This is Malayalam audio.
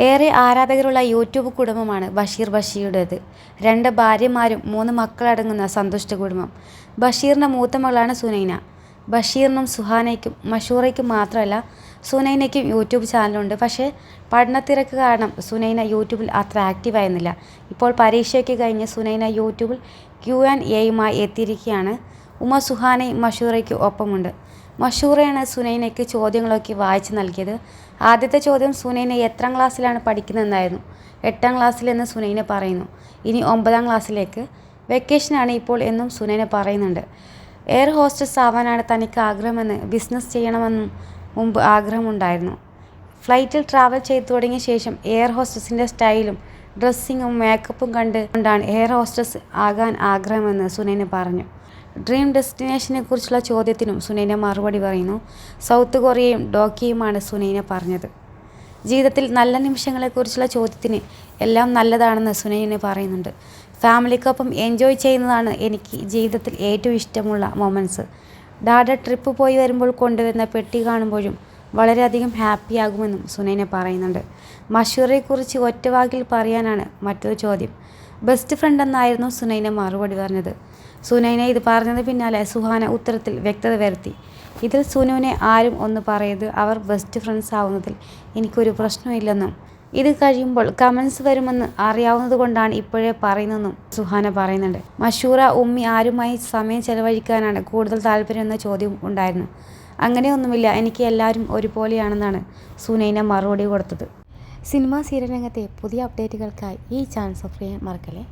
ഏറെ ആരാധകരുള്ള യൂട്യൂബ് കുടുംബമാണ് ബഷീർ ബഷിയുടേത്. 2 ഭാര്യമാരും 3 മക്കളടങ്ങുന്ന സന്തുഷ്ട കുടുംബം. ബഷീറിൻ്റെ മൂത്ത മകളാണ് സുനൈന. ബഷീറിനും സുഹാനയ്ക്കും മഷൂറയ്ക്കും മാത്രമല്ല സുനൈനയ്ക്കും യൂട്യൂബ് ചാനലുണ്ട്. പക്ഷേ പഠനത്തിരക്ക് കാരണം സുനൈന യൂട്യൂബിൽ അത്ര ആക്റ്റീവായിരുന്നില്ല. ഇപ്പോൾ പരീക്ഷയൊക്കെ കഴിഞ്ഞ് സുനൈന യൂട്യൂബിൽ Q&Aയുമായി എത്തിയിരിക്കുകയാണ്. ഉമ്മ സുഹാനയും മഷൂറയ്ക്ക് ഒപ്പമുണ്ട്. മഷൂറയാണ് സുനൈനയ്ക്ക് ചോദ്യങ്ങളൊക്കെ വായിച്ചു നൽകിയത്. ആദ്യത്തെ ചോദ്യം സുനൈന എത്രാം ക്ലാസ്സിലാണ് പഠിക്കുന്നതെന്നായിരുന്നു. 8ാം ക്ലാസ്സിലെന്ന് സുനൈന പറയുന്നു. ഇനി 9ാം ക്ലാസ്സിലേക്ക്. വെക്കേഷനാണ് ഇപ്പോൾ എന്നും സുനൈന പറയുന്നുണ്ട്. എയർ ഹോസ്റ്റസ് ആവാനാണ് തനിക്ക് ആഗ്രഹമെന്ന്. ബിസിനസ് ചെയ്യണമെന്നും മുമ്പ് ആഗ്രഹമുണ്ടായിരുന്നു. ഫ്ലൈറ്റിൽ ട്രാവൽ ചെയ്തു തുടങ്ങിയ ശേഷം എയർ ഹോസ്റ്റസിൻ്റെ സ്റ്റൈലും ഡ്രസ്സിങ്ങും മേക്കപ്പും കൊണ്ടാണ് എയർ ഹോസ്റ്റസ് ആകാൻ ആഗ്രഹമെന്ന് സുനൈന പറഞ്ഞു. ഡ്രീം ഡെസ്റ്റിനേഷനെ കുറിച്ചുള്ള ചോദ്യത്തിനും സുനൈന മറുപടി പറയുന്നു. സൗത്ത് കൊറിയയും ടോക്കിയോയുമാണ് സുനൈന പറഞ്ഞത്. ജീവിതത്തിൽ നല്ല നിമിഷങ്ങളെക്കുറിച്ചുള്ള ചോദ്യത്തിന് എല്ലാം നല്ലതാണെന്ന് സുനൈന പറയുന്നുണ്ട്. ഫാമിലിക്കൊപ്പം എൻജോയ് ചെയ്യുന്നതാണ് എനിക്ക് ജീവിതത്തിൽ ഏറ്റവും ഇഷ്ടമുള്ള മൊമെൻറ്റ്സ്. ഡാഡ ട്രിപ്പ് പോയി വരുമ്പോൾ കൊണ്ടുവരുന്ന പെട്ടി കാണുമ്പോഴും വളരെയധികം ഹാപ്പിയാകുമെന്നും സുനൈന പറയുന്നുണ്ട്. മഷൂറയെക്കുറിച്ച് ഒറ്റവാക്കിൽ പറയാനാണ് മറ്റൊരു ചോദ്യം. ബെസ്റ്റ് ഫ്രണ്ട് എന്നായിരുന്നു സുനൈന മറുപടി പറഞ്ഞത്. സുനൈന ഇത് പറഞ്ഞതിന് പിന്നാലെ സുഹാന ഉത്തരത്തിൽ വ്യക്തത വരുത്തി. ഇതിൽ സുനുവിനെ ആരും ഒന്ന് പറയരുത്. അവർ ബെസ്റ്റ് ഫ്രണ്ട്സ് ആവുന്നതിൽ എനിക്കൊരു പ്രശ്നമില്ലെന്നും ഇത് കഴിയുമ്പോൾ കമൻസ് വരുമെന്ന് അറിയാവുന്നതുകൊണ്ടാണ് ഇപ്പോഴേ പറയുന്നതെന്നും സുഹാന പറയുന്നുണ്ട്. മഷൂറ ഉമ്മി ആരുമായി സമയം ചെലവഴിക്കാനാണ് കൂടുതൽ താല്പര്യമെന്ന ചോദ്യവും ഉണ്ടായിരുന്നു. അങ്ങനെയൊന്നുമില്ല, എനിക്ക് എല്ലാവരും ഒരുപോലെയാണെന്നാണ് സുനൈന മറുപടി കൊടുത്തത്. സിനിമാ സീരിയൽ രംഗത്തെ പുതിയ അപ്ഡേറ്റുകൾക്കായി ഈ ചാനൽ സബ്സ്ക്രൈബ് ചെയ്യാൻ മറക്കല്ലേ.